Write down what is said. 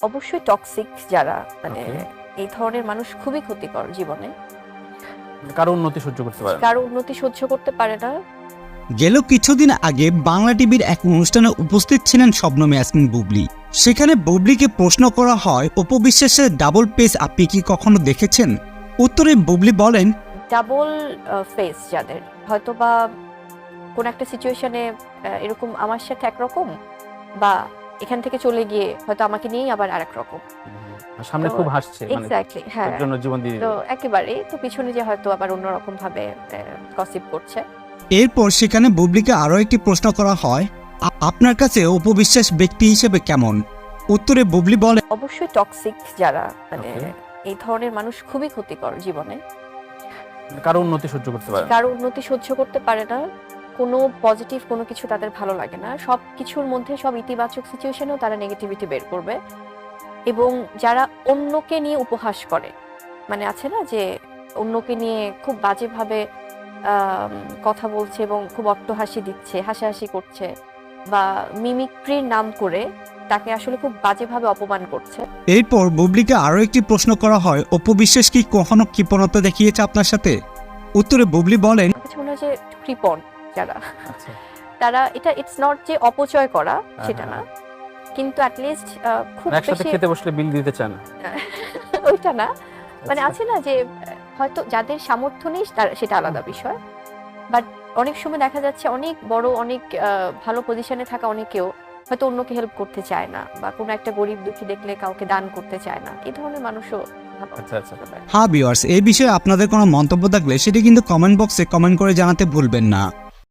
অবশ্যই টক্সিক যারা মানে ওকে। এই ধরনের মানুষ খুবই ক্ষতিকর জীবনে। কারো উন্নতি সহ্য করতে পারে না। কারো উন্নতি সহ্য করতে পারে না। গেল কিছুদিন আগে বাংলা টিভির এক অনুষ্ঠানে উপস্থিত ছিলেন শবনম ইয়াসমিন বুবলি। সেখানে বুবলিকে প্রশ্ন করা হয়, অপু বিশ্বাসের ডাবল পেস আপনি কি কখনো দেখেছেন? উত্তরে বুবলি বলেন, ডাবল ফেস যাদের হয়তো বা কোন একটা সিচুয়েশনে এরকম আমার সাথে একরকম, বা এখান থেকে চলে গিয়ে হয়তো আমাকে নিয়েই আবার আরেক রকম। সামনে তো খুব হাসছে, মানে এক্স্যাক্টলি, হ্যাঁ, তার জন্য জীবন দিয়ে তো দিল। একেবারে তো পিছনে যে হয়তো আবার অন্যরকম ভাবে গসিপ করছে। এরপর সেখানে বুবলিকে আরও একটি প্রশ্ন করা হয়, আপনার কাছে অপু বিশ্বাস ব্যক্তি হিসেবে কেমন? উত্তরে বুবলি বলে, অবশ্যই টক্সিক যারা মানে ওকে। এই ধরনের মানুষ খুবই ক্ষতিকর জীবনে। কারো উন্নতি সহ্য করতে পারে না। কারো উন্নতি সহ্য করতে পারে না, কোনো পজিটিভ কোনো কিছু তাদের ভালো লাগে না, সব কিছুর মধ্যে সব ইতিবাচক সিচুয়েশনেও তারা নেগেটিভিটি বের করবে। এবং যারা অন্যকে নিয়ে উপহাস করে, মানে আছে না যে অন্যকে নিয়ে খুব বাজেভাবে কথা বলছে এবং খুব অট্টহাসি দিচ্ছে, হাসাহাসি করছে, বা মিমিক্রির নাম করে তাকে আসলে খুব বাজেভাবে অপমান করছে। এরপর বুবলিকে আরও একটি প্রশ্ন করা হয়, অপু বিশ্বাস কি কখনো কৃপণতা দেখিয়েছে আপনার সাথে? উত্তরে বুবলি বলেন, আমার কাছে মনে হয় যে কৃপণ যারা, আচ্ছা। তারা এটা ইটস নট যে অপচয় করা সেটা হ্যাঁ, না, কিন্তু অ্যাটলিস্ট খুব একসাথে বেশি খেতে বসলে বিল দিতে চান। ওইটা না, মানে আচ্ছা। আছে না যে হয়তো যাদের সামর্থ্য নেই সেটা আলাদা বিষয়, বাট অনেক সময় দেখা যাচ্ছে অনেক বড় অনেক ভালো পজিশনে থাকা অনেকেও হয়তো অন্যকে হেল্প করতে চায় না, বা কোনো একটা গরিব দুঃখী দেখলে কাউকে দান করতে চায় না, এই ধরনের মানুষও ভালো আচ্ছা, আচ্ছা। হতে পারে। হ্যাঁ ভিউয়ার্স, এই বিষয়ে আপনাদের কোনো মন্তব্য থাকলে সেটি কিন্তু কমেন্ট বক্সে কমেন্ট করে জানাতে ভুলবেন না।